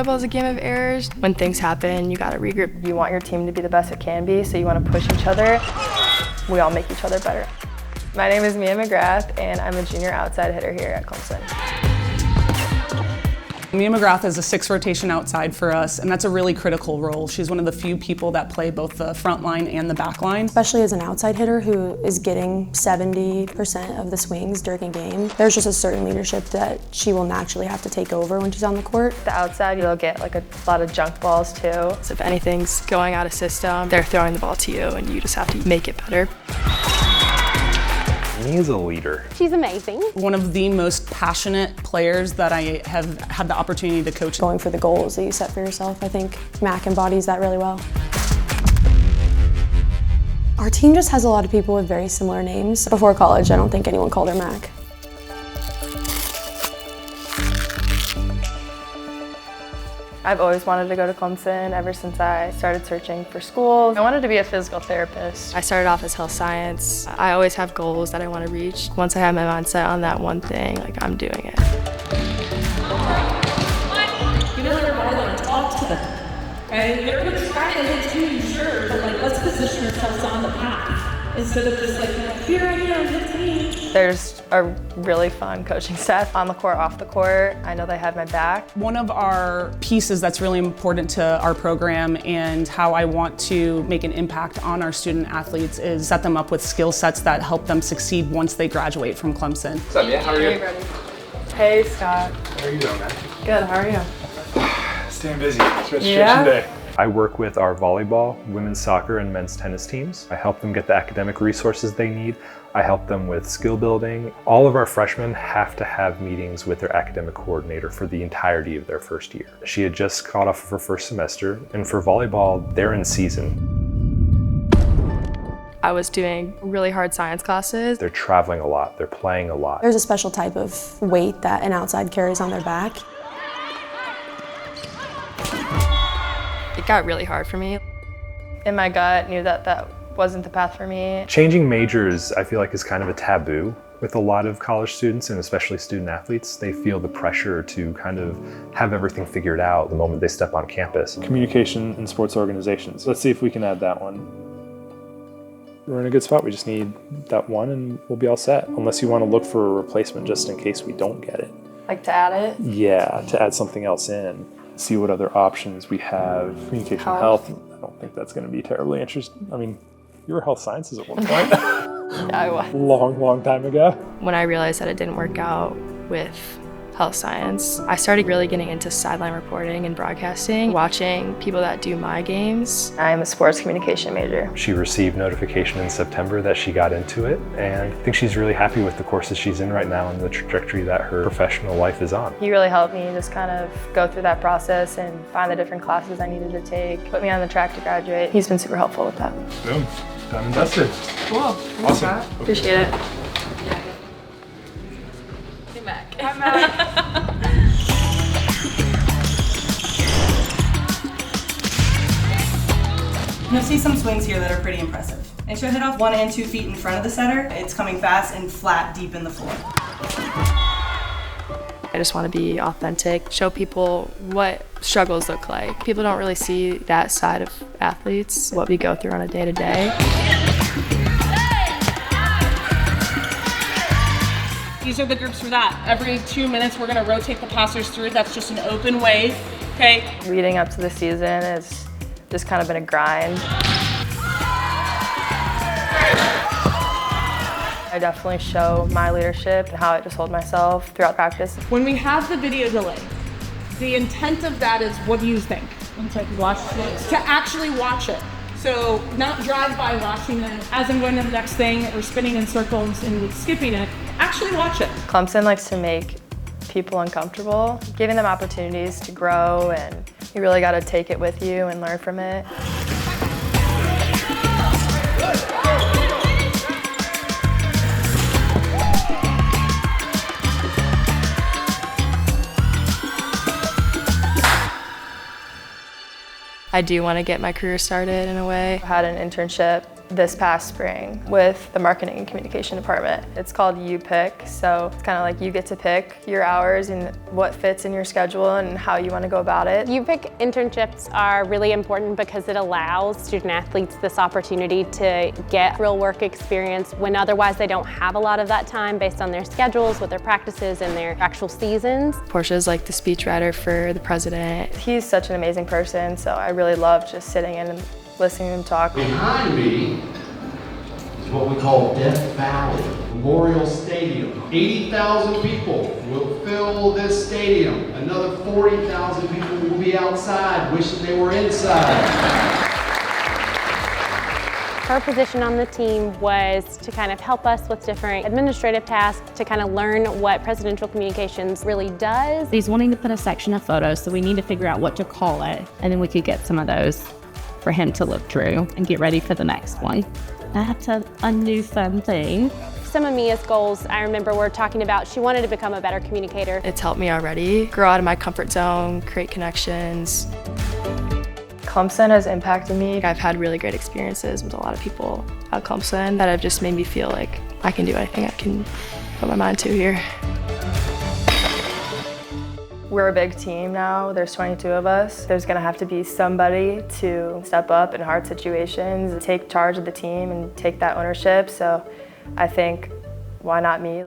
volleyball is a game of errors. When things happen, you gotta regroup. You want your team to be the best it can be, so you wanna push each other. We all make each other better. My name is Mia McGrath, and I'm a junior outside hitter here at Clemson. Mia McGrath is a 6th rotation outside for us, and that's a really critical role. She's one of the few people that play both the front line and the back line. Especially as an outside hitter who is getting 70% of the swings during a game, there's just a certain leadership that she will naturally have to take over when she's on the court. The outside, you'll get like a lot of junk balls too. So if anything's going out of system, they're throwing the ball to you and you just have to make it better. Mia's a leader. She's amazing. One of the most passionate players that I have had the opportunity to coach. Going for the goals that you set for yourself, I think Mac embodies that really well. Our team just has a lot of people with very similar names. Before college, I don't think anyone called her Mac. I've always wanted to go to Clemson ever since I started searching for schools. I wanted to be a physical therapist. I started off as health science. I always have goals that I want to reach. Once I have my mindset on that one thing, like I'm doing it. You know they're more than talk to them. Okay? They're going to try to hit you, sure, but like let's position ourselves on the path instead of just like, here I am, hit me. There's a really fun coaching staff on the court, off the court. I know they have my back. One of our pieces that's really important to our program and how I want to make an impact on our student athletes is set them up with skill sets that help them succeed once they graduate from Clemson. What's up, Mia? How are you? Hey, Scott. How are you doing, man? Good, how are you? Staying busy. It's registration day. I work with our volleyball, women's soccer, and men's tennis teams. I help them get the academic resources they need. I help them with skill building. All of our freshmen have to have meetings with their academic coordinator for the entirety of their first year. She had just got off of her first semester, and for volleyball, they're in season. I was doing really hard science classes. They're traveling a lot, they're playing a lot. There's a special type of weight that an outside carries on their back. It got really hard for me. In my gut, knew that that wasn't the path for me. Changing majors, I feel like, is kind of a taboo with a lot of college students, and especially student athletes. They feel the pressure to kind of have everything figured out the moment they step on campus. Communication in sports organizations. Let's see if we can add that one. We're in a good spot. We just need that one and we'll be all set. Unless you want to look for a replacement just in case we don't get it. Like to add it? Yeah, to add something else in. See what other options we have. Communication health. I don't think that's going to be terribly interesting. I mean, you were health sciences at one point. Yeah, I was. Long time ago. When I realized that it didn't work out with health science, I started really getting into sideline reporting and broadcasting, watching people that do my games. I'm a sports communication major. She received notification in September that she got into it, and I think she's really happy with the courses she's in right now and the trajectory that her professional life is on. He really helped me just kind of go through that process and find the different classes I needed to take, put me on the track to graduate. He's been super helpful with that. Boom. Done and dusted. Cool. Awesome. Appreciate it. Hey, Mac. Hi, Mac. You'll see some swings here that are pretty impressive. And she'll hit off 1 and 2 feet in front of the setter. It's coming fast and flat deep in the floor. I just want to be authentic, show people what struggles look like. People don't really see that side of athletes, what we go through on a day-to-day. These are the groups for that. Every 2 minutes, we're gonna rotate the passers through. That's just an open wave, okay? Leading up to the season has just kind of been a grind. I definitely show my leadership and how I just hold myself throughout practice. When we have the video delay, the intent of that is, what do you think? To actually watch it. So not drive by watching it as I'm going to the next thing or spinning in circles and skipping it. Actually watch it. Clemson likes to make people uncomfortable, giving them opportunities to grow, and you really got to take it with you and learn from it. I do want to get my career started in a way. I had an internship this past spring with the marketing and communication department. It's called You Pick, so it's kind of like you get to pick your hours and what fits in your schedule and how you want to go about it. You Pick internships are really important because it allows student athletes this opportunity to get real work experience when otherwise they don't have a lot of that time based on their schedules, with their practices and their actual seasons. Portia's like the speechwriter for the president. He's such an amazing person, so I really love just sitting in and listening to him talk. Behind me is what we call Death Valley Memorial Stadium. 80,000 people will fill this stadium. Another 40,000 people will be outside wishing they were inside. Her position on the team was to kind of help us with different administrative tasks, to kind of learn what presidential communications really does. He's wanting to put a section of photos, so we need to figure out what to call it, and then we could get some of those for him to look through and get ready for the next one. That's a new fun thing. Some of Mia's goals, I remember we're talking about, she wanted to become a better communicator. It's helped me already grow out of my comfort zone, create connections. Clemson has impacted me. I've had really great experiences with a lot of people at Clemson that have just made me feel like I can do anything I can put my mind to here. We're a big team now. There's 22 of us. There's gonna have to be somebody to step up in hard situations, take charge of the team and take that ownership. So I think, why not me?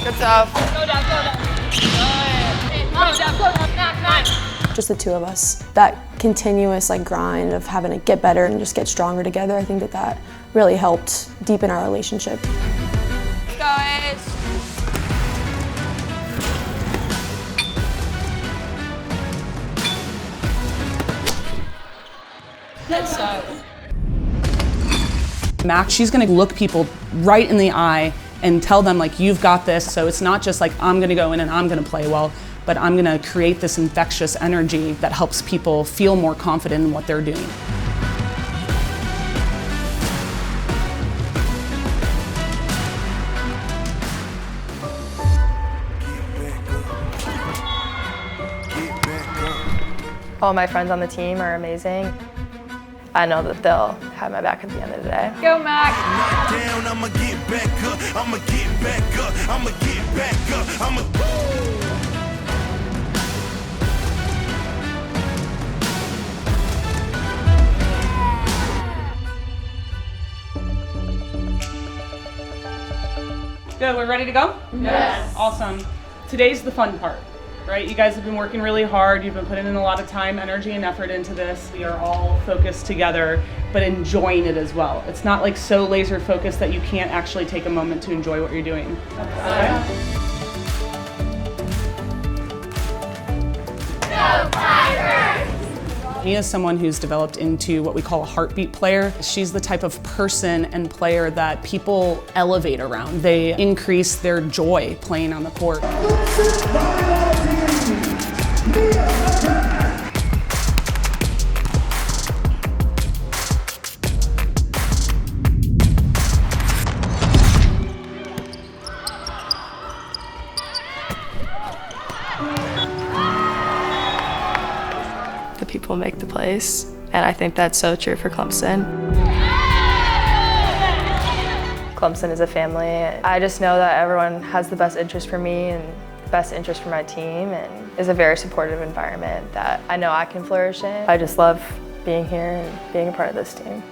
Good stuff. Go down, go down. Good. Go down, knock. Just the two of us. That continuous grind of having to get better and just get stronger together, I think that really helped deepen our relationship. Let's go, Ace. Good stuff. Mac, she's gonna look people right in the eye and tell them you've got this. So it's not just I'm gonna go in and I'm gonna play well, but I'm gonna create this infectious energy that helps people feel more confident in what they're doing. All my friends on the team are amazing. I know that they'll have my back at the end of the day. Go, Mac! I'ma get back up, I'ma get back up, I'ma get back up, I'ma... Good, we're ready to go? Yes. Awesome. Today's the fun part, right? You guys have been working really hard. You've been putting in a lot of time, energy, and effort into this. We are all focused together, but enjoying it as well. It's not so laser focused that you can't actually take a moment to enjoy what you're doing. Okay? Go Tigers! Mia is someone who's developed into what we call a heartbeat player. She's the type of person and player that people elevate around. They increase their joy playing on the court. The people make the plays, and I think that's so true for Clemson. Clemson is a family. I just know that everyone has the best interest for me and the best interest for my team, and is a very supportive environment that I know I can flourish in. I just love being here and being a part of this team.